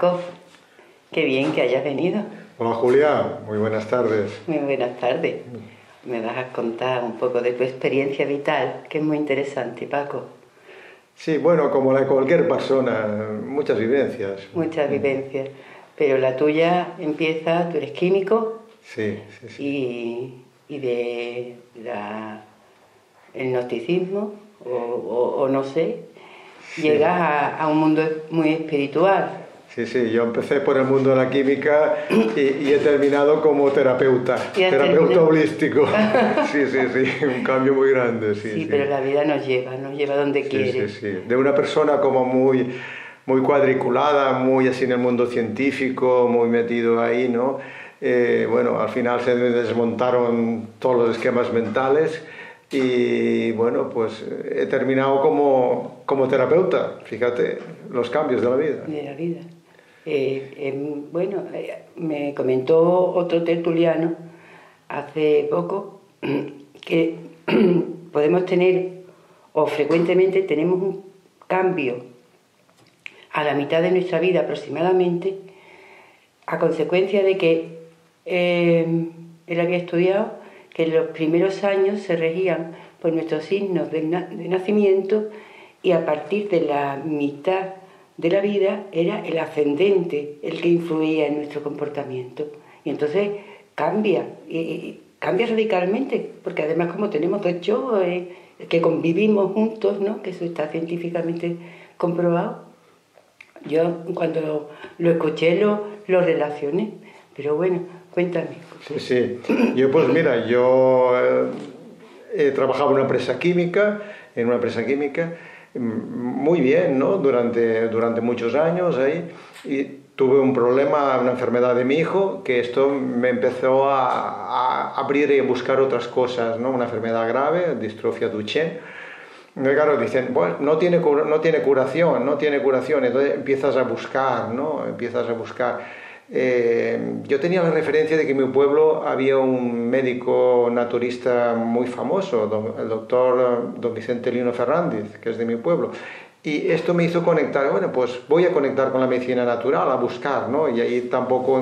Paco, qué bien que hayas venido. Hola Julia, muy buenas tardes. Muy buenas tardes. Me vas a contar un poco de tu experiencia vital, que es muy interesante, Paco. Sí, bueno, como la de cualquier persona, muchas vivencias. Muchas vivencias. Pero la tuya empieza, tú eres químico. Sí, sí, sí. Y de el gnosticismo, o no sé, Sí. llegas a un mundo muy espiritual. Sí, sí, yo empecé por el mundo de la química y he terminado como terapeuta holístico. Sí, sí, sí, un cambio muy grande, sí. Sí, pero la vida nos lleva donde quiere. Sí, sí, sí. De una persona como muy cuadriculada, muy así en el mundo científico, muy metido ahí, ¿no? Bueno, al final se desmontaron todos los esquemas mentales y bueno, pues he terminado como terapeuta. Fíjate los cambios de la vida. De la vida. Me comentó otro tertuliano hace poco que podemos tener, o frecuentemente tenemos un cambio a la mitad de nuestra vida aproximadamente, a consecuencia de que él había estudiado que en los primeros años se regían por nuestros signos de nacimiento, y a partir de la mitad de la vida era el ascendente el que influía en nuestro comportamiento. Y entonces cambia, y cambia radicalmente, porque además como tenemos dos yo que convivimos juntos, ¿no? Que eso está científicamente comprobado, yo cuando lo escuché lo relacioné. Pero bueno, cuéntame. Sí, sí. Yo pues mira, he trabajado en una empresa química, muy bien, ¿no? Durante muchos años ahí, y tuve un problema, una enfermedad de mi hijo, que esto me empezó a abrir y a buscar otras cosas, ¿no? Una enfermedad grave, distrofia Duchenne. Y claro, dicen, bueno, no tiene curación, entonces empiezas a buscar, ¿no? Yo tenía la referencia de que en mi pueblo había un médico naturista muy famoso, el doctor don Vicente Lino Fernández, que es de mi pueblo, y esto me hizo conectar. Bueno, pues voy a conectar con la medicina natural, a buscar, ¿no? Y ahí tampoco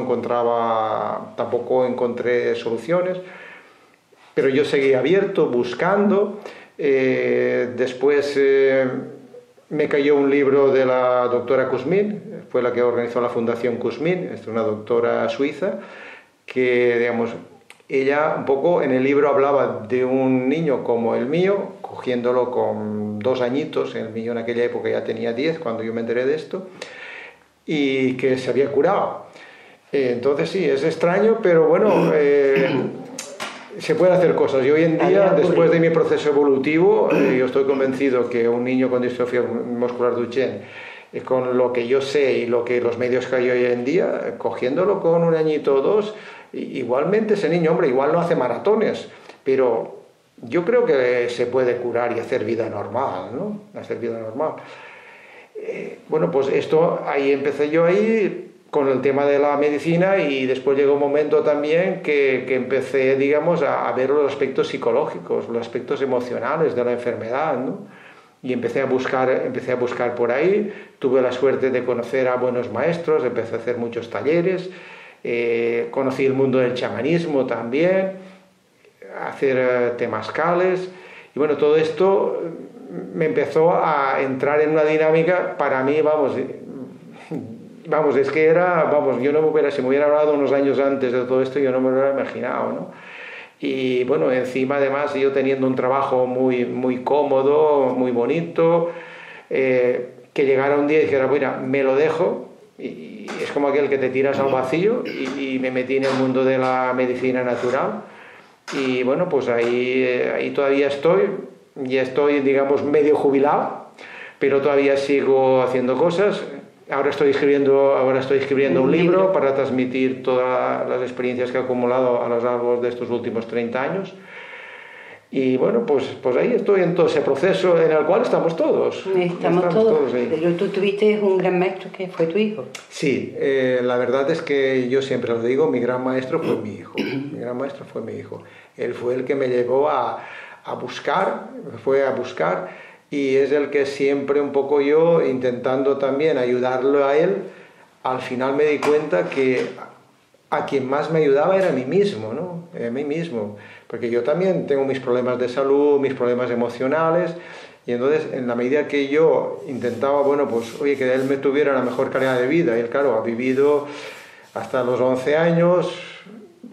encontré soluciones, pero yo seguí abierto, buscando. Después me cayó un libro de la doctora Kuzmin, fue la que organizó la Fundación Kuzmin, es una doctora suiza, que, digamos, ella un poco en el libro hablaba de un niño como el mío, cogiéndolo con 2 añitos, el mío en aquella época ya tenía 10 cuando yo me enteré de esto, y que se había curado. Entonces sí, es extraño, pero bueno, se pueden hacer cosas. Y hoy en día, después de mi proceso evolutivo, yo estoy convencido que un niño con distrofia muscular Duchenne, con lo que yo sé y los medios que hay hoy en día, cogiéndolo con 1 añito o 2, igualmente ese niño, hombre, igual no hace maratones, pero yo creo que se puede curar y hacer vida normal, ¿no? Hacer vida normal. Bueno, pues ahí empecé yo con el tema de la medicina, y después llegó un momento también que empecé, digamos, a ver los aspectos psicológicos, los aspectos emocionales de la enfermedad, ¿no? Y empecé a buscar por ahí. Tuve la suerte de conocer a buenos maestros, empecé a hacer muchos talleres, conocí el mundo del chamanismo también, a hacer temazcales, y bueno, todo esto me empezó a entrar en una dinámica para mí, es que yo si me hubiera hablado unos años antes de todo esto, yo no me lo hubiera imaginado, ¿no? Y bueno, encima además yo teniendo un trabajo muy, muy cómodo, muy bonito, que llegara un día y dijera, mira, me lo dejo, y es como aquel que te tiras al vacío, y me metí en el mundo de la medicina natural, y bueno, pues ahí todavía estoy, ya estoy, digamos, medio jubilado, pero todavía sigo haciendo cosas. Ahora estoy escribiendo un libro para transmitir todas las experiencias que he acumulado a lo largo de estos últimos 30 años. Y bueno, pues ahí estoy en todo ese proceso en el cual estamos todos. Estamos todos ahí. Pero tú tuviste un gran maestro que fue tu hijo. Sí, la verdad es que yo siempre lo digo, mi gran maestro fue mi hijo. Él fue el que me llevó a buscar, y es el que siempre un poco yo, intentando también ayudarlo a él al final me di cuenta que a quien más me ayudaba era a mí mismo, ¿no? A mí mismo, porque yo también tengo mis problemas de salud, mis problemas emocionales, y entonces en la medida que yo intentaba, bueno, pues oye, que él me tuviera la mejor calidad de vida, y él, claro, ha vivido hasta los 11 años,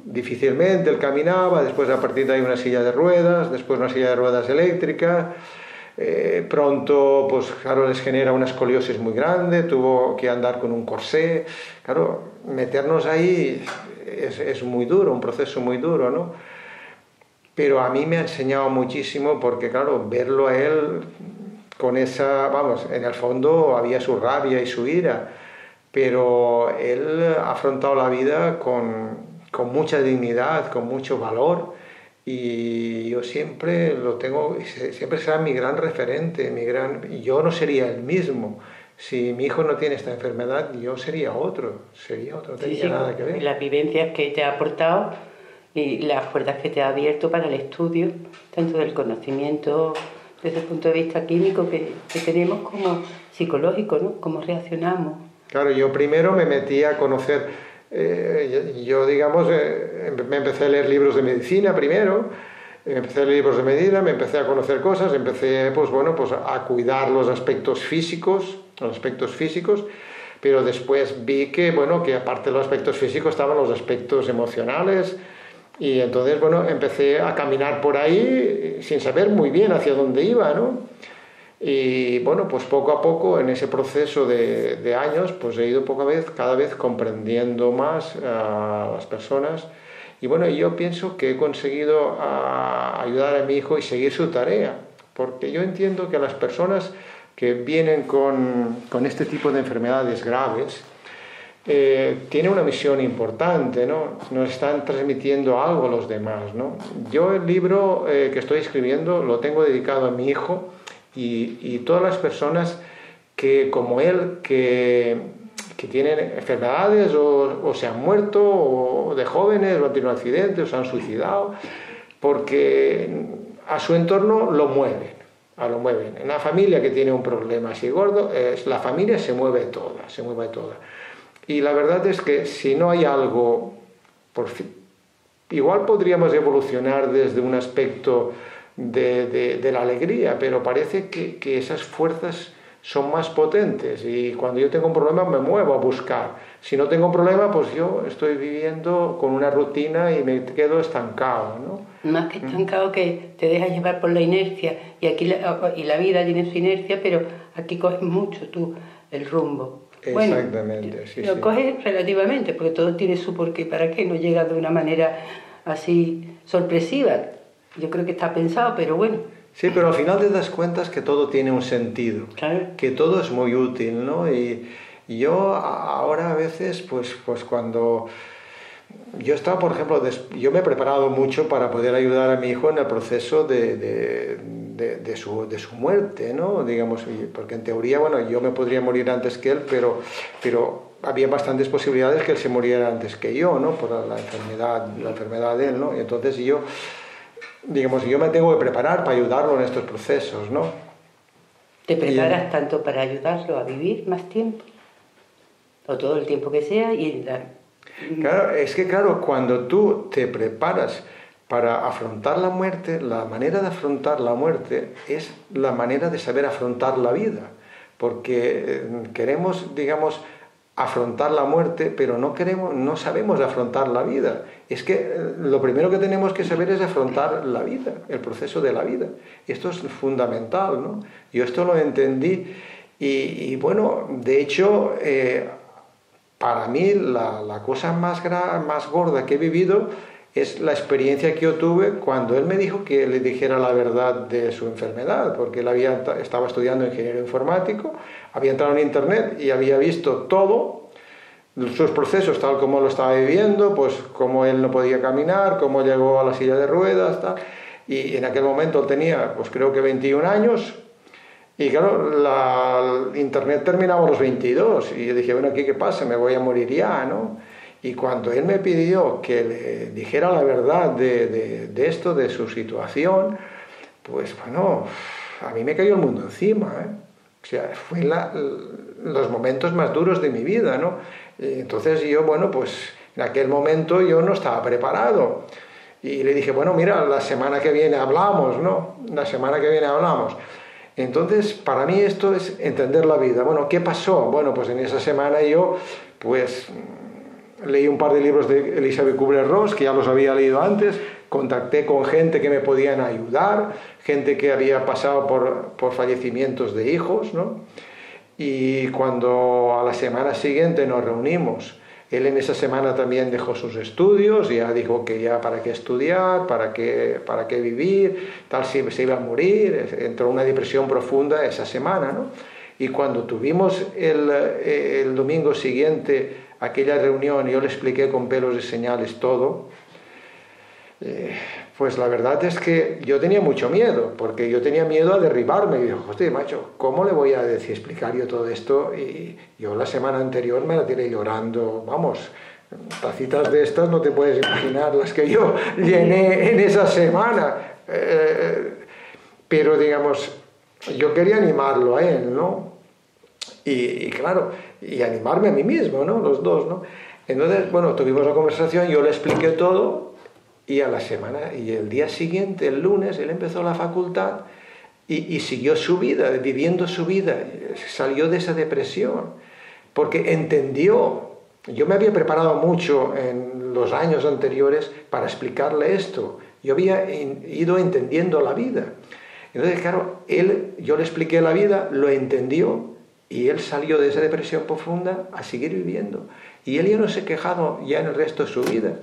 difícilmente, él caminaba, después a partir de ahí una silla de ruedas, después una silla de ruedas eléctrica, pronto, pues claro, les genera una escoliosis muy grande, tuvo que andar con un corsé, claro, meternos ahí es muy duro, un proceso muy duro, ¿no? Pero a mí me ha enseñado muchísimo porque, claro, verlo a él con esa, vamos, en el fondo había su rabia y su ira, pero él ha afrontado la vida con mucha dignidad, con mucho valor, y yo siempre lo tengo, siempre será mi gran referente, yo no sería el mismo. Si mi hijo no tiene esta enfermedad, yo sería otro, no tenía nada que ver. Las vivencias que te ha aportado y las puertas que te ha abierto para el estudio, tanto del conocimiento desde el punto de vista químico que tenemos como psicológico, ¿no? Cómo reaccionamos. Claro, yo primero me metí a conocer, digamos, me empecé a leer libros de medicina primero, empecé a leer libros de medicina, me empecé a conocer cosas, empecé, pues bueno, pues a cuidar los aspectos físicos, pero después vi que, bueno, que aparte de los aspectos físicos estaban los aspectos emocionales, y entonces, bueno, empecé a caminar por ahí sin saber muy bien hacia dónde iba, ¿no? Y bueno, pues poco a poco en ese proceso de años, pues he ido cada vez comprendiendo más a las personas, y bueno, yo pienso que he conseguido ayudar a mi hijo y seguir su tarea, porque yo entiendo que las personas que vienen con este tipo de enfermedades graves tienen una misión importante, ¿no? Nos están transmitiendo algo a los demás, ¿no? Yo el libro que estoy escribiendo lo tengo dedicado a mi hijo, y todas las personas que, como él, que tienen enfermedades o se han muerto o de jóvenes o han tenido un accidente o se han suicidado, porque a su entorno lo mueven. En la familia que tiene un problema así gordo, la familia se mueve toda. Y la verdad es que si no hay algo, igual podríamos evolucionar desde un aspecto de la alegría, pero parece que esas fuerzas son más potentes, y cuando yo tengo un problema me muevo a buscar. Si no tengo un problema, pues yo estoy viviendo con una rutina y me quedo estancado, ¿no? Más que estancado, que te dejas llevar por la inercia, y aquí la vida tiene su inercia, pero aquí coges mucho tú el rumbo. Exactamente, bueno, sí. Lo coges relativamente, porque todo tiene su porqué, para qué, no llega de una manera así sorpresiva. Yo creo que está pensado, pero bueno. Sí, pero al final te das cuenta que todo tiene un sentido, claro, que todo es muy útil, ¿no? Y yo ahora a veces, pues cuando yo estaba, por ejemplo, yo me he preparado mucho para poder ayudar a mi hijo en el proceso de su muerte, ¿no? Digamos, porque en teoría, bueno, yo me podría morir antes que él, pero había bastantes posibilidades que él se muriera antes que yo, ¿no? Por la enfermedad de él, ¿no? Y entonces yo me tengo que preparar para ayudarlo en estos procesos, ¿no? ¿Te preparas tanto para ayudarlo a vivir más tiempo? O todo el tiempo que sea, Claro, es que claro, cuando tú te preparas para afrontar la muerte, la manera de afrontar la muerte es la manera de saber afrontar la vida, porque queremos, digamos, afrontar la muerte, pero no sabemos afrontar la vida. Es que lo primero que tenemos que saber es afrontar la vida, el proceso de la vida. Esto es fundamental, ¿no? Yo esto lo entendí, y bueno, de hecho, para mí la cosa más gorda que he vivido es la experiencia que yo tuve cuando él me dijo que le dijera la verdad de su enfermedad, porque él estaba estudiando ingeniero informático, había entrado en internet y había visto todo, sus procesos tal como lo estaba viviendo, pues cómo él no podía caminar, cómo llegó a la silla de ruedas, tal. Y en aquel momento él tenía, pues creo que 21 años, y claro, internet terminaba a los 22, y yo dije, bueno, ¿aquí qué pasa? Me voy a morir ya, ¿no? Y cuando él me pidió que le dijera la verdad de esto, de su situación, pues bueno, a mí me cayó el mundo encima, ¿eh? O O sea, fue los momentos más duros de mi vida, ¿no? Entonces yo, bueno, pues en aquel momento yo no estaba preparado. Y le dije, bueno, mira, la semana que viene hablamos, ¿no? La semana que viene hablamos. Entonces, para mí esto es entender la vida. Bueno, ¿qué pasó? Bueno, pues en esa semana yo, pues, leí un par de libros de Elizabeth Kubler-Ross, que ya los había leído antes, contacté con gente que me podían ayudar, gente que había pasado por fallecimientos de hijos, ¿no? Y cuando a la semana siguiente nos reunimos, él en esa semana también dejó sus estudios, ya dijo que ya para qué estudiar, para qué vivir, tal, si se iba a morir, entró en una depresión profunda esa semana, ¿no? Y cuando tuvimos el domingo siguiente aquella reunión, yo le expliqué con pelos y señales todo, pues la verdad es que yo tenía mucho miedo, porque yo tenía miedo a derribarme. Y digo, hostia, macho, ¿cómo le voy a explicar yo todo esto? Y yo la semana anterior me la tiré llorando, vamos, tacitas de estas no te puedes imaginar las que yo llené en esa semana. Pero digamos, yo quería animarlo a él, ¿no? Y claro, y animarme a mí mismo, ¿no? Los dos, ¿no? Entonces, bueno, tuvimos la conversación, yo le expliqué todo. Y a la semana, y el día siguiente, el lunes, él empezó la facultad y siguió su vida, viviendo su vida, salió de esa depresión, porque entendió. Yo me había preparado mucho en los años anteriores para explicarle esto. Yo había ido entendiendo la vida. Entonces, claro, yo le expliqué la vida, lo entendió, y él salió de esa depresión profunda a seguir viviendo. Y él ya no se ha quejado ya en el resto de su vida.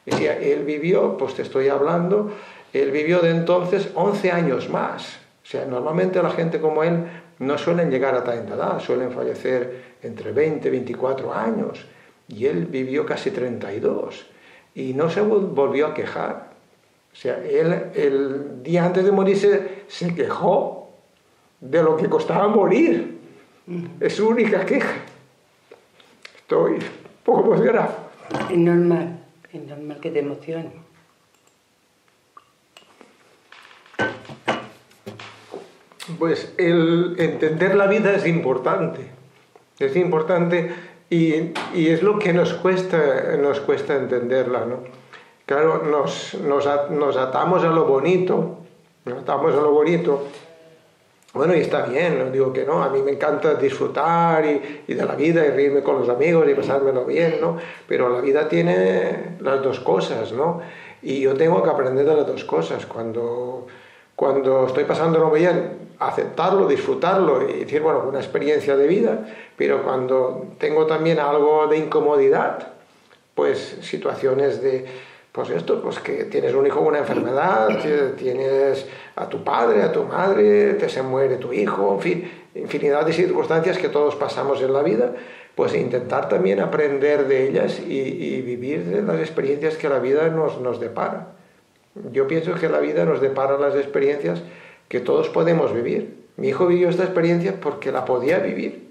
Decía, él vivió, pues te estoy hablando, él vivió de entonces 11 años más. O sea, normalmente la gente como él no suelen llegar a tanta edad, suelen fallecer entre 20 y 24 años. Y él vivió casi 32 y no se volvió a quejar. O sea, él el día antes de morirse se quejó de lo que costaba morir. Es su única queja. Estoy un poco emocionado. Es normal que te emociones. Pues el entender la vida es importante y es lo que nos cuesta entenderla, ¿no? Claro, nos atamos a lo bonito, Bueno, y está bien, no digo que no, a mí me encanta disfrutar y de la vida y reírme con los amigos y pasármelo bien, ¿no? Pero la vida tiene las dos cosas, ¿no? Y yo tengo que aprender de las dos cosas. Cuando estoy pasándolo bien, aceptarlo, disfrutarlo y decir, bueno, una experiencia de vida, pero cuando tengo también algo de incomodidad, pues situaciones de... Pues esto, pues que tienes un hijo con una enfermedad, tienes a tu padre, a tu madre, se muere tu hijo, en fin, infinidad de circunstancias que todos pasamos en la vida, pues intentar también aprender de ellas y vivir de las experiencias que la vida nos depara. Yo pienso que la vida nos depara las experiencias que todos podemos vivir. Mi hijo vivió esta experiencia porque la podía vivir.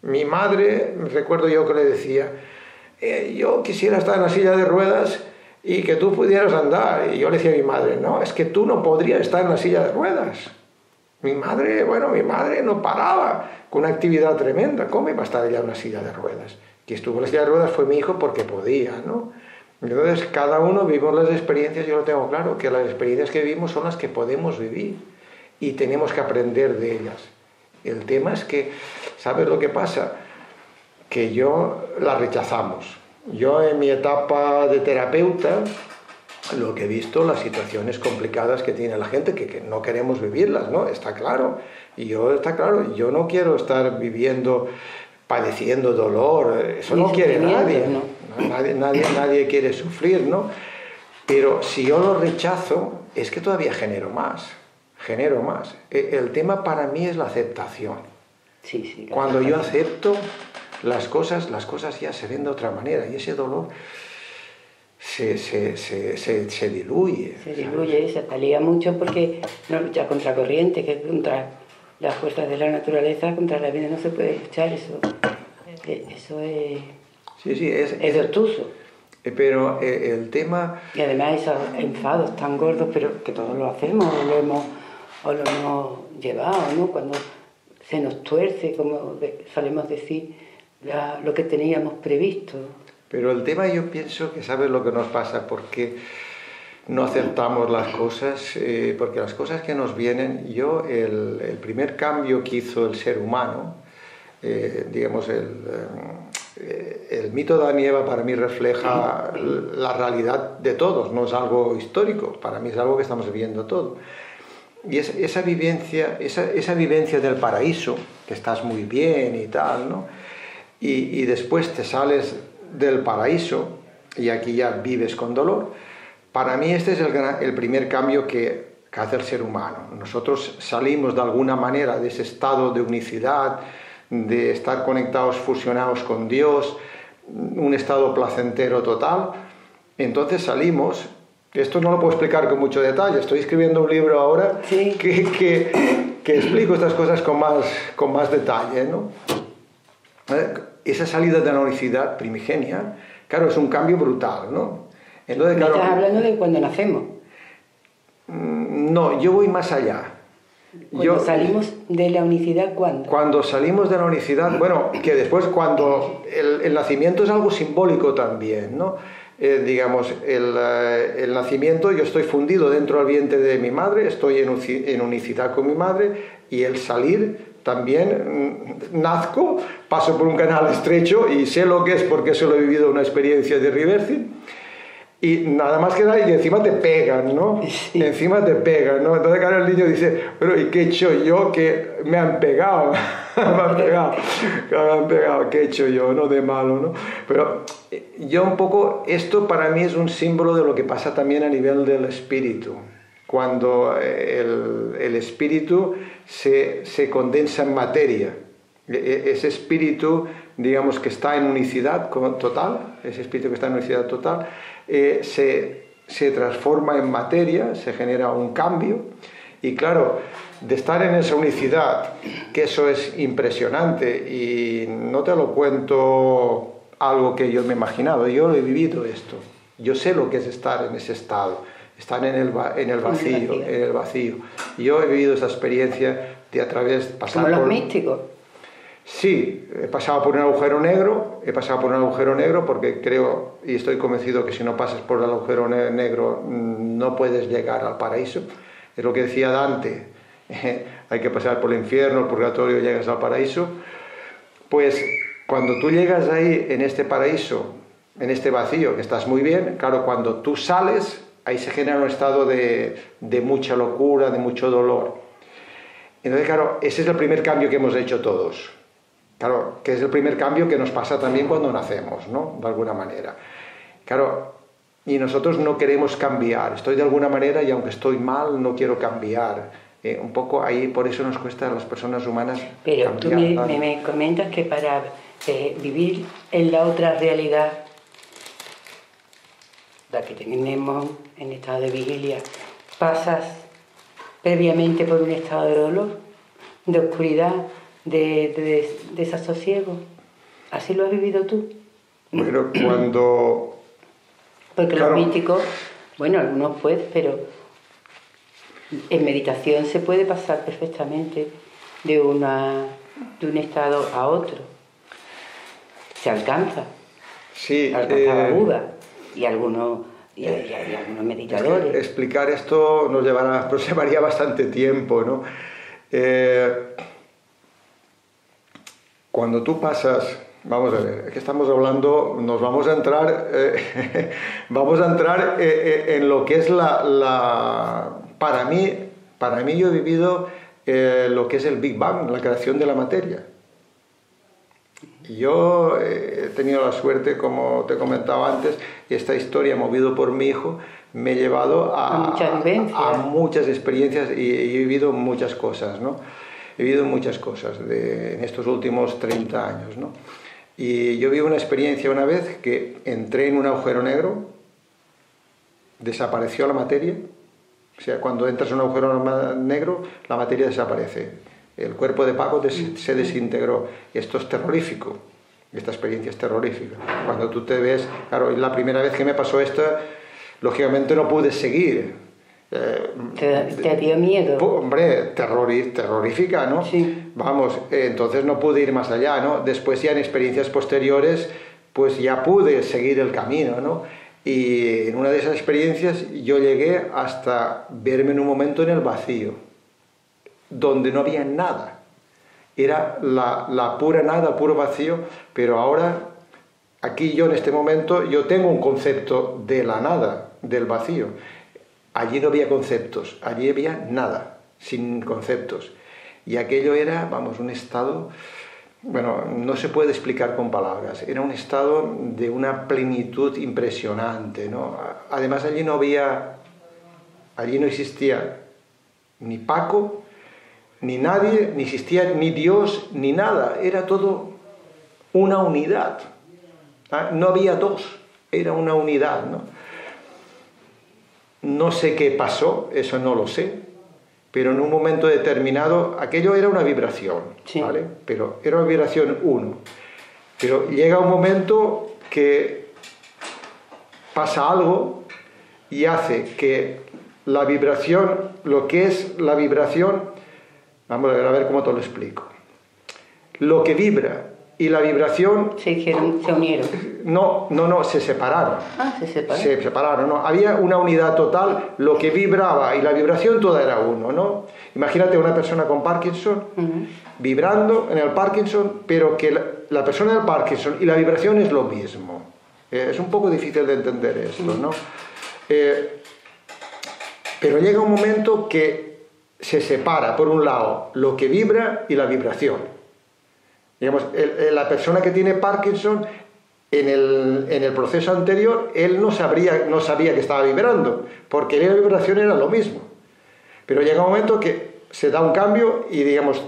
Mi madre, recuerdo yo que le decía, yo quisiera estar en la silla de ruedas y que tú pudieras andar. Y yo le decía a mi madre, no, es que tú no podrías estar en la silla de ruedas. Mi madre no paraba con una actividad tremenda. ¿Cómo iba a estar ella en una silla de ruedas? Quien estuvo en la silla de ruedas fue mi hijo porque podía, ¿no? Entonces, cada uno vivimos las experiencias, yo lo tengo claro, que las experiencias que vivimos son las que podemos vivir y tenemos que aprender de ellas. El tema es que, ¿sabes lo que pasa? Que yo las rechazamos. Yo en mi etapa de terapeuta, lo que he visto, las situaciones complicadas que tiene la gente, que no queremos vivirlas, ¿no? Está claro. Y está claro, yo no quiero estar viviendo, padeciendo dolor, eso no quiere nadie, ¿no? Nadie quiere sufrir, ¿no? Pero si yo lo rechazo, es que todavía genero más. El tema para mí es la aceptación. Sí, Cuando yo acepto las cosas ya se ven de otra manera y ese dolor se diluye. Se diluye, se talía mucho porque no lucha contra corriente, que contra las fuerzas de la naturaleza, contra la vida no se puede luchar, eso es... Sí, es obtuso. Pero el tema... Y además esos enfados tan gordos, pero que todos lo hacemos o lo hemos llevado, ¿no? Cuando se nos tuerce, como solemos decir, lo que teníamos previsto. Pero el tema, yo pienso que sabes lo que nos pasa, porque no aceptamos las cosas, porque las cosas que nos vienen, el primer cambio que hizo el ser humano, digamos, el mito de Adán y Eva para mí refleja la realidad de todos, no es algo histórico, para mí es algo que estamos viviendo todos. Y esa vivencia del paraíso, que estás muy bien y tal, ¿no? Y después te sales del paraíso y aquí ya vives con dolor. Para mí este es el primer cambio que hace el ser humano. Nosotros salimos de alguna manera de ese estado de unicidad, de estar conectados, fusionados con Dios, un estado placentero total. Entonces salimos, esto no lo puedo explicar con mucho detalle, estoy escribiendo un libro ahora que explico estas cosas con más detalle, ¿no? Esa salida de la unicidad primigenia, claro, es un cambio brutal, ¿no? Entonces, claro, ¿estás hablando de cuando nacemos? No, yo voy más allá. Cuando salimos de la unicidad, ¿cuándo? Cuando salimos de la unicidad, bueno, que después cuando el nacimiento es algo simbólico también, ¿no? Digamos, el nacimiento, yo estoy fundido dentro del vientre de mi madre, estoy en unicidad con mi madre, y el salir también nazco, paso por un canal estrecho y sé lo que es porque solo he vivido una experiencia de reversing. Y nada más que nada, y encima te pegan, ¿no? Sí. Encima te pegan, ¿no? Entonces, claro, el niño dice, pero ¿y qué he hecho yo que me han pegado? me han pegado, ¿qué he hecho yo, no? De malo, ¿no? Pero yo un poco, esto para mí es un símbolo de lo que pasa también a nivel del espíritu. Cuando el espíritu se condensa en materia. Ese espíritu, digamos, que está en unicidad total, ese espíritu que está en unicidad total, se transforma en materia, se genera un cambio, y claro, de estar en esa unicidad, que eso es impresionante, y no te lo cuento algo que yo me he imaginado, yo lo he vivido esto, yo sé lo que es estar en ese estado, estar en el vacío. Yo he vivido esa experiencia de a través pasar como los místicos. Sí, he pasado por un agujero negro porque creo y estoy convencido que si no pasas por el agujero negro no puedes llegar al paraíso. Es lo que decía Dante, hay que pasar por el infierno, el purgatorio, llegas al paraíso. Pues cuando tú llegas ahí en este paraíso, en este vacío, que estás muy bien, claro, cuando tú sales, ahí se genera un estado de mucha locura, de mucho dolor. Entonces, claro, ese es el primer cambio que hemos hecho todos. Claro, que es el primer cambio que nos pasa también cuando nacemos, ¿no? De alguna manera. Claro, y nosotros no queremos cambiar. Estoy de alguna manera y aunque estoy mal, no quiero cambiar. Un poco ahí, por eso nos cuesta a las personas humanas Pero cambiar. tú me comentas que para vivir en la otra realidad, la que tenemos en estado de vigilia, pasas previamente por un estado de dolor, de oscuridad, de desasosiego. ¿Así lo has vivido tú? Bueno, cuando... Porque claro, los místicos, bueno, algunos pueden, pero en meditación se puede pasar perfectamente de un estado a otro. Se alcanza. Sí, Alcanzaba Buda y algunos meditadores. Es que explicar esto nos llevaría bastante tiempo, ¿no? Cuando tú pasas, vamos a ver, es que estamos hablando, nos vamos a entrar, en lo que es para mí yo he vivido lo que es el Big Bang, la creación de la materia. Yo he tenido la suerte, como te comentaba antes, y esta historia, movido por mi hijo, me he llevado a muchas experiencias y he vivido muchas cosas, ¿no? He vivido muchas cosas en estos últimos 30 años, ¿no? Y yo viví una experiencia una vez que entré en un agujero negro, desapareció la materia, o sea, cuando entras en un agujero negro, la materia desaparece. El cuerpo de Paco se desintegró. Esto es terrorífico. Esta experiencia es terrorífica. Cuando tú te ves... Claro, la primera vez que me pasó esto, lógicamente no pude seguir. ¿Te dio miedo? Hombre, terrorífica, ¿no? Sí. Vamos, entonces no pude ir más allá, ¿no? Después ya en experiencias posteriores, pues ya pude seguir el camino, ¿no? Y en una de esas experiencias yo llegué hasta verme en un momento en el vacío, donde no había nada. Era la pura nada, puro vacío, pero ahora, aquí yo en este momento, yo tengo un concepto de la nada, del vacío. Allí no había conceptos, allí había nada, sin conceptos. Y aquello era, vamos, un estado, bueno, no se puede explicar con palabras, era un estado de una plenitud impresionante, ¿no? Además allí no existía ni Paco, ni nadie, ni existía ni Dios, ni nada, era todo una unidad. No había dos, era una unidad, ¿no? No sé qué pasó, eso no lo sé, pero en un momento determinado, aquello era una vibración, sí. ¿vale? Pero era una vibración 1. Pero llega un momento que pasa algo y hace que la vibración, lo que es la vibración, vamos a ver cómo te lo explico. Lo que vibra y la vibración... Se unieron. No, se separaron. Se separaron. Se separaron, ¿no? Había una unidad total, lo que vibraba y la vibración toda era uno, ¿no? Imagínate una persona con Parkinson, vibrando en el Parkinson, pero que la persona del Parkinson y la vibración es lo mismo. Es un poco difícil de entender esto, ¿no? Pero llega un momento que se separa, por un lado, lo que vibra y la vibración. Digamos, la persona que tiene Parkinson, en el proceso anterior, él no sabía que estaba vibrando, porque la vibración era lo mismo. Pero llega un momento que se da un cambio y, digamos,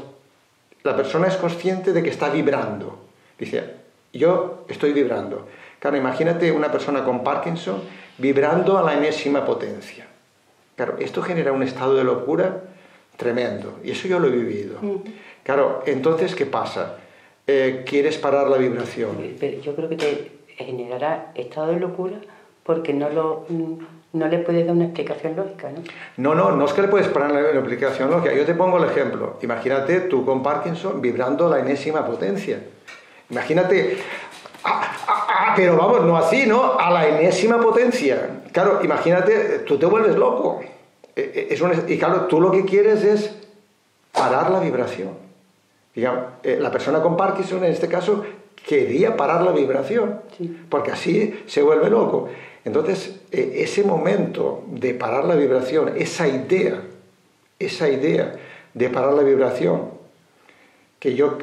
la persona es consciente de que está vibrando. Dice, yo estoy vibrando. Claro, imagínate una persona con Parkinson vibrando a la enésima potencia. Claro, esto genera un estado de locura tremendo, y eso yo lo he vivido. Claro, entonces, ¿qué pasa? Quieres parar la vibración. Pero yo creo que te generará estado de locura porque no le puedes dar una explicación lógica, ¿no? No es que le puedes parar una explicación lógica. Yo te pongo el ejemplo. Imagínate tú con Parkinson vibrando a la enésima potencia. Imagínate, pero vamos, no así, ¿no? A la enésima potencia. Claro, imagínate, tú te vuelves loco. Y claro, tú lo que quieres es parar la vibración. Digamos, la persona con Parkinson, en este caso, quería parar la vibración, sí, porque así se vuelve loco. Entonces, ese momento de parar la vibración, esa idea de parar la vibración, que yo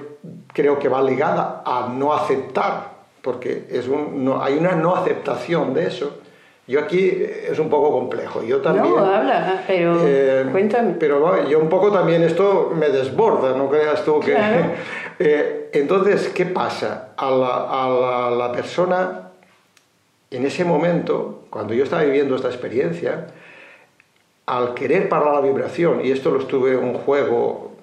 creo que va ligada a no aceptar, porque hay una no aceptación de eso. Yo aquí es un poco complejo. Yo también, no, habla, pero cuéntame. Pero bueno, yo un poco también esto me desborda, no creas tú que... Claro. Entonces, ¿qué pasa? A la persona, en ese momento, cuando yo estaba viviendo esta experiencia, al querer parar la vibración, y esto lo estuve en un juego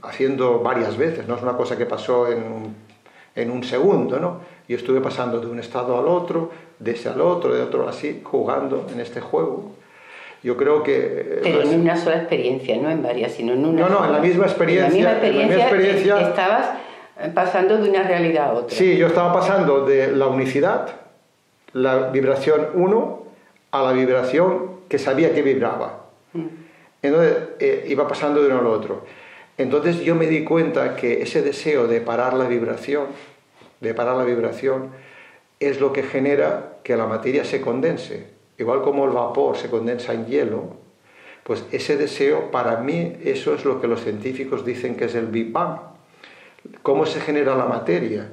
haciendo varias veces, no es una cosa que pasó en un segundo, ¿no? Yo estuve pasando de un estado al otro, de ese al otro, de otro así, jugando en este juego. Yo creo que... Pero en una sola experiencia, no en varias, sino en una sola. En la misma experiencia. En la misma experiencia estabas pasando de una realidad a otra. Sí, yo estaba pasando de la unicidad, la vibración 1, a la vibración que sabía que vibraba. Entonces, iba pasando de uno al otro. Entonces yo me di cuenta que ese deseo de parar la vibración, es lo que genera que la materia se condense. Igual como el vapor se condensa en hielo, pues ese deseo, para mí, eso es lo que los científicos dicen que es el Big Bang. ¿Cómo se genera la materia?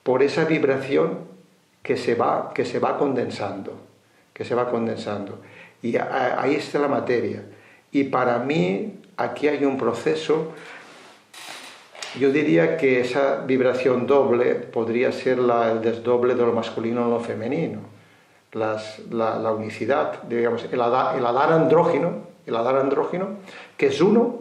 Por esa vibración que se va condensando, Y ahí está la materia. Y para mí, aquí hay un proceso. Yo diría que esa vibración doble podría ser el desdoble de lo masculino en lo femenino. La unicidad, digamos, el Adán andrógino, que es uno,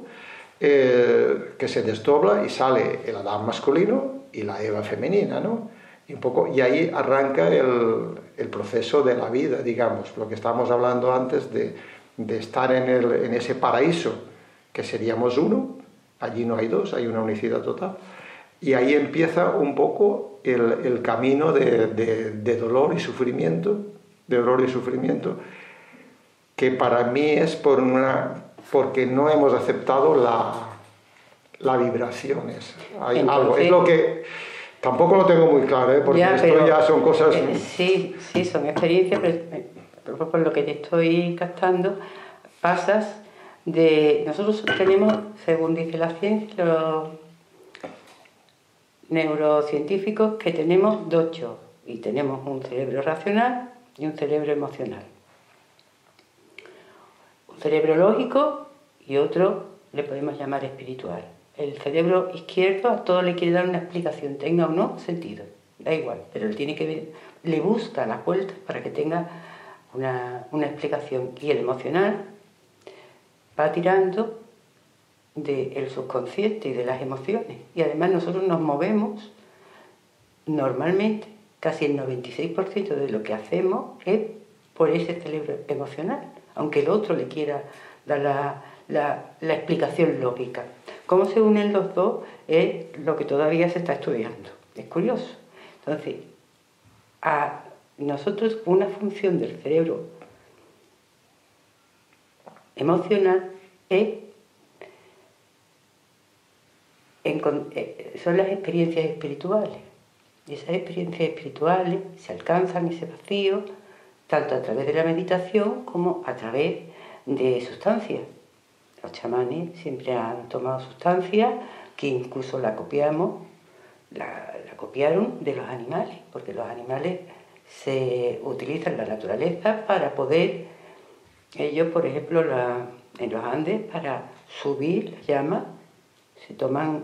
que se desdobla y sale el Adán masculino y la Eva femenina, ¿no? y ahí arranca el proceso de la vida, digamos, lo que estábamos hablando antes de estar en ese paraíso, que seríamos uno, allí no hay dos, hay una unicidad total. Y ahí empieza un poco el camino de dolor y sufrimiento, que para mí es porque no hemos aceptado la vibración esa. Hay algo, es lo que tampoco lo tengo muy claro, porque esto ya son cosas... Sí, son experiencias, pero por lo que te estoy captando, pasas de... Nosotros tenemos, según dice la ciencia, los neurocientíficos, que tenemos dos yo, y tenemos un cerebro racional y un cerebro emocional. Un cerebro lógico y otro le podemos llamar espiritual. El cerebro izquierdo a todo le quiere dar una explicación, tenga o no sentido, da igual, pero le busca las vueltas para que tenga una explicación. Y el emocional va tirando del subconsciente y de las emociones. Y además nosotros nos movemos normalmente, casi el 96% de lo que hacemos es por ese cerebro emocional, aunque el otro le quiera dar la explicación lógica. Cómo se unen los dos es lo que todavía se está estudiando. Es curioso. Entonces, a nosotros una función del cerebro emocional son las experiencias espirituales. Y esas experiencias espirituales se alcanzan ese vacío tanto a través de la meditación como a través de sustancias. Los chamanes siempre han tomado sustancias que incluso la copiaron de los animales, porque los animales se utilizan la naturaleza para poder, ellos por ejemplo en los Andes, para subir las llamas, se toman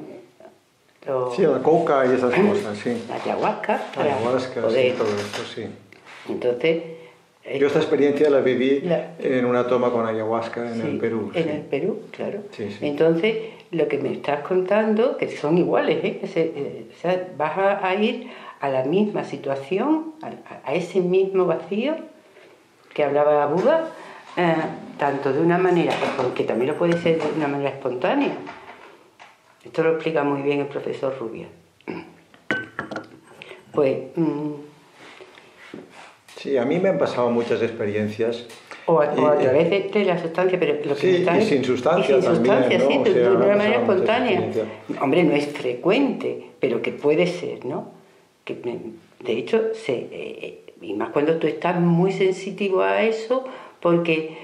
sí, la coca y esas cosas, sí. La ayahuasca, para poder... sí, todo esto, sí. Entonces... Yo esta experiencia la viví en una toma con ayahuasca en el Perú. En el Perú, claro. Sí. Entonces, lo que me estás contando, que son iguales, o sea, vas a ir a la misma situación, a ese mismo vacío que hablaba Buda, tanto de una manera, que también lo puede ser de una manera espontánea. Esto lo explica muy bien el profesor Rubia. Pues... sí, a mí me han pasado muchas experiencias. O a través de la sustancia, pero lo que sí, y sin sustancia también, ¿no? Sí, o sea, de una manera espontánea. Hombre, no es frecuente, pero que puede ser, ¿no? Que, de hecho, y más cuando tú estás muy sensitivo a eso, porque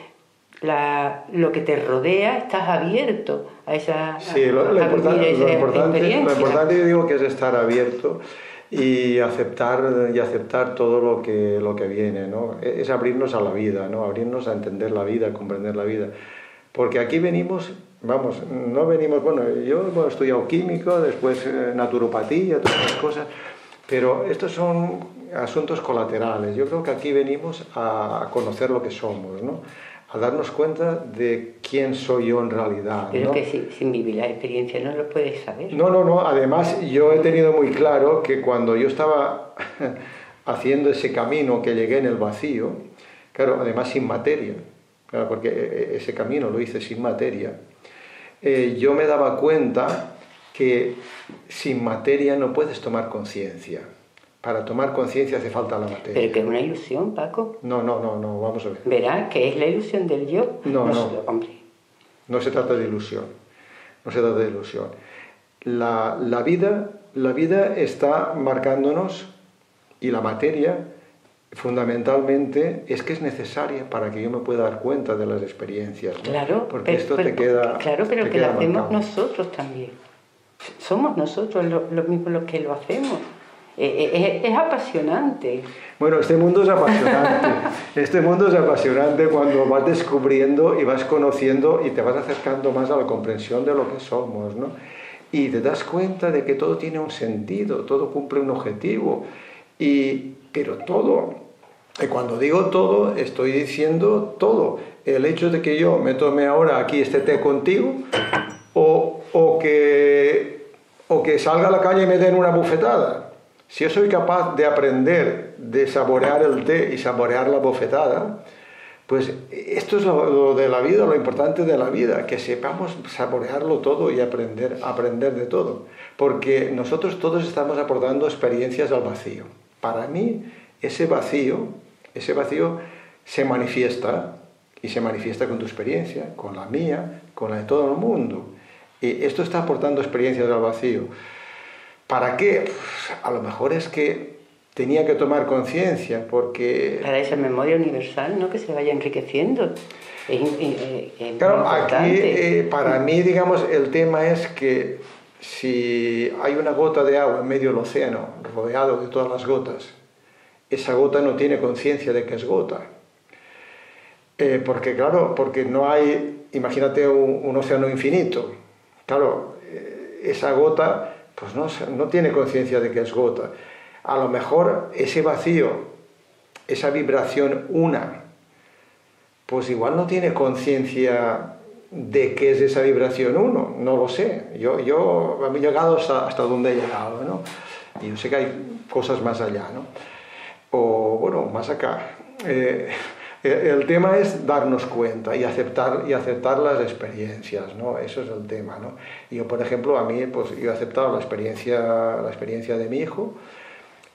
lo que te rodea, estás abierto a esa sí, lo importante, yo digo que es estar abierto y aceptar todo lo que viene, ¿no? Es abrirnos a la vida, ¿no? Abrirnos a entender la vida, a comprender la vida. Porque aquí venimos, no venimos, yo he estudiado químico, después naturopatía, todas esas cosas, pero estos son asuntos colaterales. Yo creo que aquí venimos a conocer lo que somos, ¿no? A darnos cuenta de quién soy yo en realidad. Pero ¿no? que sin vivir la experiencia no lo puedes saber. No. Además, yo he tenido muy claro que cuando yo estaba haciendo ese camino que llegué en el vacío, claro, además sin materia, claro, porque ese camino lo hice sin materia, yo me daba cuenta que sin materia no puedes tomar conciencia. Para tomar conciencia hace falta la materia. Pero que es una ilusión, Paco. No, vamos a ver. Verá que es la ilusión del yo. No. Hombre. No se trata de ilusión. La vida está marcándonos, y la materia fundamentalmente es que es necesaria para que yo me pueda dar cuenta de las experiencias, ¿no? Claro, porque esto te queda. Claro, pero te que queda lo hacemos marcado. nosotros también. Somos nosotros los mismos los que lo hacemos. Es apasionante. Bueno, este mundo es apasionante. Este mundo es apasionante cuando vas descubriendo y vas conociendo y te vas acercando más a la comprensión de lo que somos, ¿no? Y te das cuenta de que todo tiene un sentido, todo cumple un objetivo. Pero todo, y cuando digo todo, estoy diciendo todo. El hecho de que yo me tome ahora aquí este té contigo, o que salga a la calle y me den una bufetada. Si yo soy capaz de aprender, de saborear el té y saborear la bofetada, pues esto es lo de la vida, lo importante de la vida, que sepamos saborearlo todo y aprender de todo. Porque nosotros todos estamos aportando experiencias al vacío. Para mí, ese vacío se manifiesta, y se manifiesta con tu experiencia, con la mía, con la de todo el mundo. Y esto está aportando experiencias al vacío. ¿Para qué? Pues a lo mejor es que tenía que tomar conciencia, porque... Para esa memoria universal, ¿no? Que se vaya enriqueciendo. Claro, aquí para mí, digamos, el tema es que si hay una gota de agua en medio del océano, rodeado de todas las gotas, esa gota no tiene conciencia de que es gota. Porque no hay, imagínate un océano infinito. Claro, esa gota pues no tiene conciencia de que es gota. A lo mejor ese vacío, esa vibración una, pues igual no tiene conciencia de qué es esa vibración uno, no lo sé. Yo he llegado hasta donde he llegado, ¿no? Y yo sé que hay cosas más allá, ¿no? O bueno, más acá. El tema es darnos cuenta y aceptar las experiencias, ¿no? Eso es el tema, ¿no? Yo, por ejemplo, a mí, pues yo he aceptado la experiencia de mi hijo,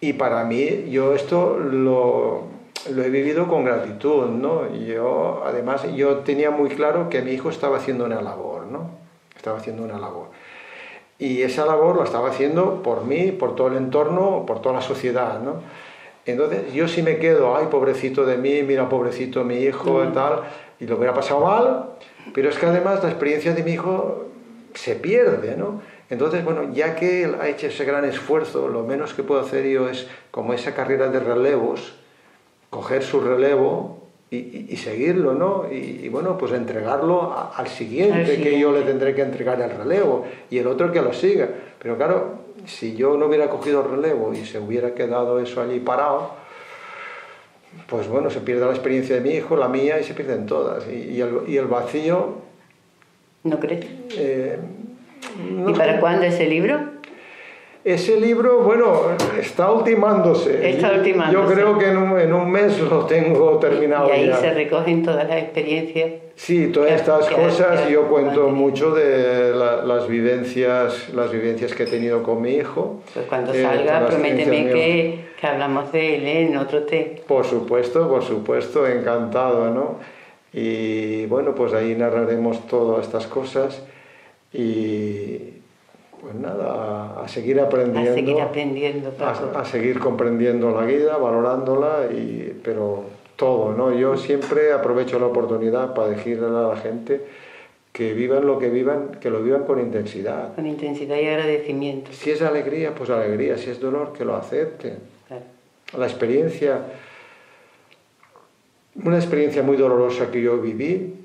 y para mí, yo esto lo he vivido con gratitud, ¿no? Además, yo tenía muy claro que mi hijo estaba haciendo una labor, ¿no? Estaba haciendo una labor. Y esa labor la estaba haciendo por mí, por todo el entorno, por toda la sociedad, ¿no? Entonces, yo sí me quedo, ay, pobrecito de mí, mira, pobrecito mi hijo, y tal, y lo hubiera pasado mal, pero es que además la experiencia de mi hijo se pierde, ¿no? Entonces, bueno, ya que él ha hecho ese gran esfuerzo, lo menos que puedo hacer yo es, como esa carrera de relevos, coger su relevo y seguirlo, ¿no? Y bueno, pues entregarlo al siguiente, que yo le tendré que entregar el relevo, y el otro que lo siga. Pero claro, si yo no hubiera cogido el relevo y se hubiera quedado eso allí parado, pues bueno, se pierde la experiencia de mi hijo, la mía, y se pierden todas. Y el vacío... ¿No crees? No. ¿Y para cuándo ese libro? Ese libro, bueno, está ultimándose. Yo creo que en un mes lo tengo terminado. Y ahí ya se recogen todas las experiencias. Sí, todas estas cosas. Yo cuento mucho de las vivencias que he tenido con mi hijo. Pues cuando salga, prométeme que hablamos de él en otro té. Por supuesto, encantado, ¿no? Y bueno, pues ahí narraremos todas estas cosas y pues nada, a seguir aprendiendo. A seguir aprendiendo, Paco. A seguir comprendiendo la vida, valorándola, pero todo, ¿no? Yo siempre aprovecho la oportunidad para decirle a la gente que vivan lo que vivan, que lo vivan con intensidad. Con intensidad y agradecimiento. Si es alegría, pues alegría. Si es dolor, que lo acepten. Claro. La experiencia, una experiencia muy dolorosa que yo viví,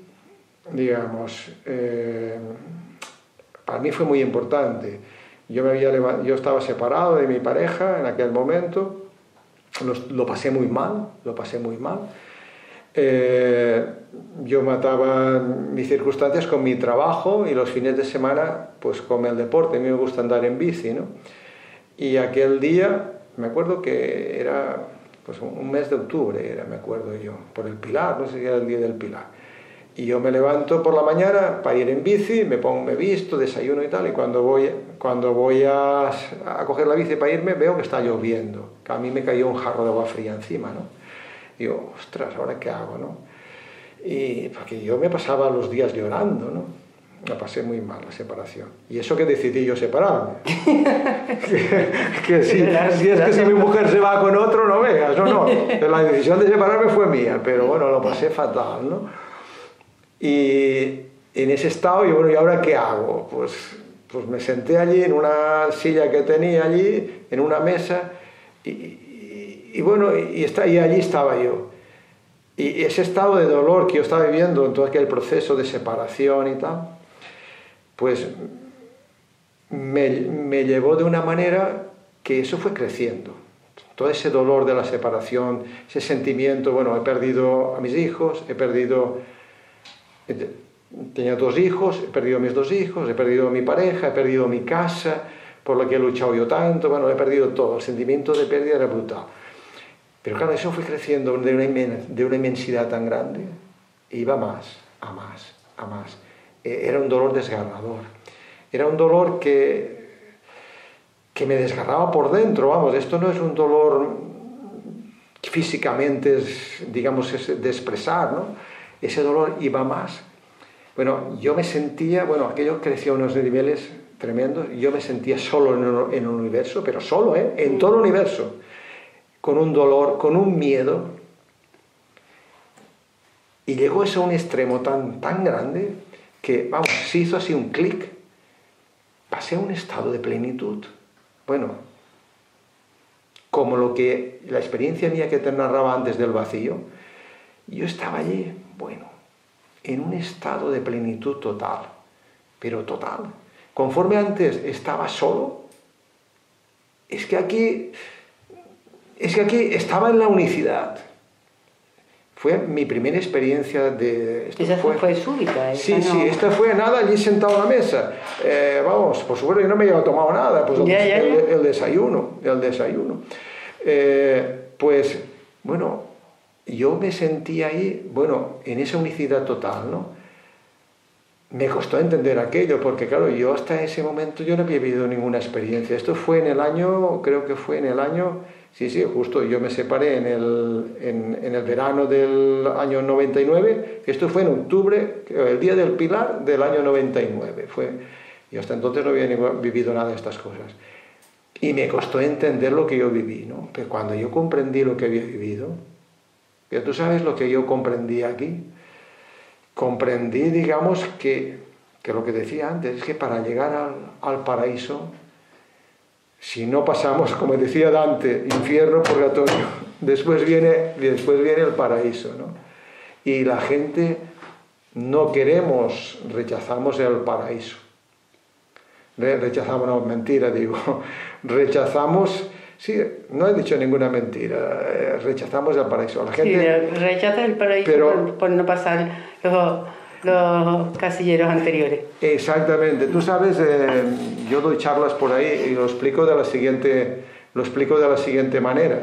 digamos, para mí fue muy importante. Yo estaba separado de mi pareja en aquel momento, lo pasé muy mal. Yo mataba mis circunstancias con mi trabajo y los fines de semana pues con el deporte. A mí me gusta andar en bici, ¿no? Y aquel día, me acuerdo que era pues un mes de octubre, me acuerdo yo, por el Pilar, no sé si era el día del Pilar. Y yo me levanto por la mañana para ir en bici, me visto, desayuno y tal, y cuando voy a coger la bici para irme, veo que está lloviendo. Que a mí me cayó un jarro de agua fría encima, ¿no? Y digo, ostras, ¿ahora qué hago, no? Y porque yo me pasaba los días llorando, ¿no? Me pasé muy mal la separación. Y eso que decidí yo separarme. que si es que si mi mujer se va con otro, no veas, no. La decisión de separarme fue mía, pero bueno, lo pasé fatal, ¿no? Y en ese estado, y bueno, ¿y ahora qué hago? Pues me senté allí en una silla que tenía allí, en una mesa, y bueno, y allí estaba yo. Y ese estado de dolor que yo estaba viviendo en todo aquel proceso de separación y tal, pues me llevó de una manera que eso fue creciendo. Todo ese dolor de la separación, ese sentimiento, bueno, he perdido a mis hijos, tenía 2 hijos, he perdido a mis 2 hijos, he perdido a mi pareja, he perdido mi casa, por lo que he luchado yo tanto, bueno, he perdido todo, el sentimiento de pérdida era brutal. Pero claro, eso fue creciendo de una inmensidad tan grande, e iba más, a más, a más. Era un dolor desgarrador, era un dolor que me desgarraba por dentro, vamos, esto no es un dolor físicamente, digamos, de expresar, ¿no? Ese dolor iba más. Bueno, yo me sentía, bueno, aquello crecía a unos niveles tremendos, yo me sentía solo en un universo, pero solo, en todo el universo, con un dolor, con un miedo, y llegó eso a un extremo tan grande que, vamos, se hizo así un clic, pasé a un estado de plenitud. Bueno, como la experiencia mía que te narraba antes del vacío, yo estaba allí, bueno, en un estado de plenitud total, pero total. Conforme antes estaba solo, es que aquí estaba en la unicidad. Fue mi primera experiencia de... Esa fue súbita. Sí, esta fue nada, allí sentado a la mesa. Vamos, por supuesto que no me había tomado nada, pues el desayuno. Pues, bueno, yo me sentí ahí, bueno, en esa unicidad total, ¿no? Me costó entender aquello, porque claro, yo hasta ese momento yo no había vivido ninguna experiencia. Esto fue en el año, creo que fue en el año... Sí, justo, yo me separé en el verano del año 99, esto fue en octubre, el día del Pilar del año 99, y hasta entonces no había vivido nada de estas cosas. Y me costó entender lo que yo viví, ¿no? Pero cuando yo comprendí lo que había vivido, pero tú sabes lo que yo comprendí aquí, comprendí, digamos, que lo que decía antes, es que para llegar al paraíso, si no pasamos, como decía Dante, infierno, purgatorio, después viene el paraíso, ¿no? Y la gente no queremos, rechazamos el paraíso. Rechazamos, no, mentira, digo, rechazamos, sí, no he dicho ninguna mentira, rechazamos el paraíso. La gente, sí, rechaza el paraíso por no pasar los casilleros anteriores. Exactamente. Tú sabes, yo doy charlas por ahí y lo explico de la siguiente manera.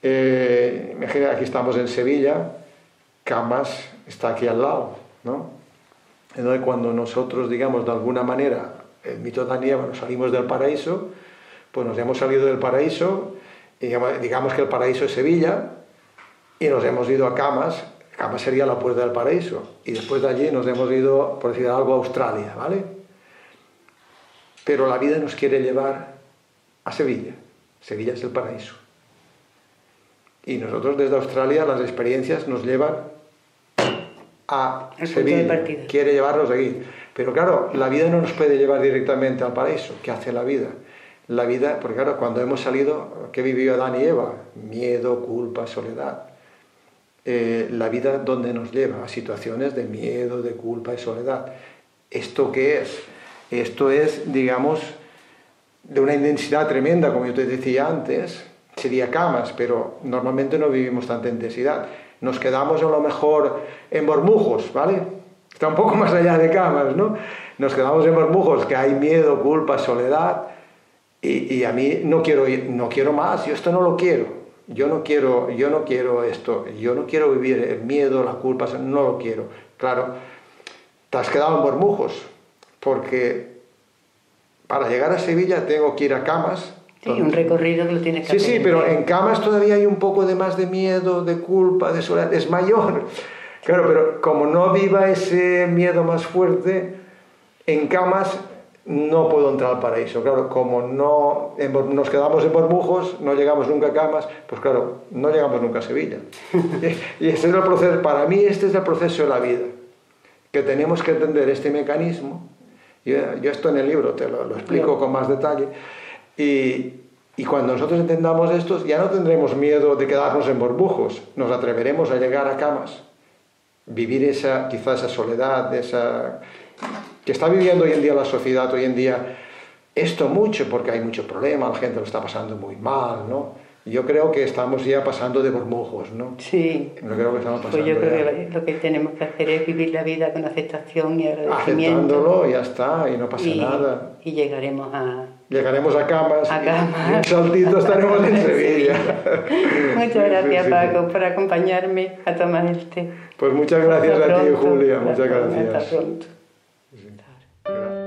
Imagina, aquí estamos en Sevilla, Camas está aquí al lado, ¿no? Entonces, cuando nosotros, digamos, de alguna manera, el mito de Adán y Eva, nos salimos del paraíso, pues nos hemos salido del paraíso, y digamos que el paraíso es Sevilla, y nos hemos ido a Camas. Camas sería la puerta del paraíso, y después de allí nos hemos ido, por decir algo, a Australia, ¿vale? Pero la vida nos quiere llevar a Sevilla. Sevilla es el paraíso. Y nosotros desde Australia las experiencias nos llevan a Sevilla. Quiere llevarnos aquí. Pero claro, la vida no nos puede llevar directamente al paraíso. ¿Qué hace la vida? La vida, porque claro, cuando hemos salido, ¿qué vivió Adán y Eva? Miedo, culpa, soledad. La vida donde nos lleva a situaciones de miedo, de culpa y soledad. ¿Esto qué es? Esto es, digamos, de una intensidad tremenda, como yo te decía antes, sería Camas, pero normalmente no vivimos tanta intensidad. Nos quedamos a lo mejor en Bormujos, ¿vale? Está un poco más allá de Camas, ¿no? Nos quedamos en Bormujos, que hay miedo, culpa, soledad, y a mí no quiero más, yo esto no lo quiero. Yo no quiero esto, yo no quiero vivir el miedo, la culpa, no lo quiero. Claro, te has quedado en Bormujos, porque para llegar a Sevilla tengo que ir a Camas. Sí, un recorrido que lo tienes que hacer. Sí, pero en Camas todavía hay un poco de más de miedo, de culpa, de soledad, es mayor. Claro, pero como no viva ese miedo más fuerte, en Camas no puedo entrar al paraíso. Claro, como nos quedamos en Bormujos, no llegamos nunca a Camas, pues claro, no llegamos nunca a Sevilla. Y ese es el proceso, para mí este es el proceso de la vida, que tenemos que entender este mecanismo. Yo esto en el libro te lo explico con más detalle, y cuando nosotros entendamos esto, ya no tendremos miedo de quedarnos en Bormujos, nos atreveremos a llegar a Camas, vivir quizá esa soledad, que está viviendo hoy en día la sociedad, hoy en día, esto mucho, porque hay mucho problema, la gente lo está pasando muy mal, ¿no? Yo creo que estamos ya pasando de Bormujos, ¿no? Sí. Yo creo que estamos pasando. Pues yo creo que lo que tenemos que hacer es vivir la vida con aceptación y agradecimiento. Aceptándolo, ya está, y no pasa nada. Y llegaremos a llegaremos a Camas, Camas. y un saltito estaremos en Sevilla. Muchas gracias, Paco, por acompañarme a tomar el té. Pues muchas gracias a ti, Julia. Muchas gracias. Hasta pronto. Gracias.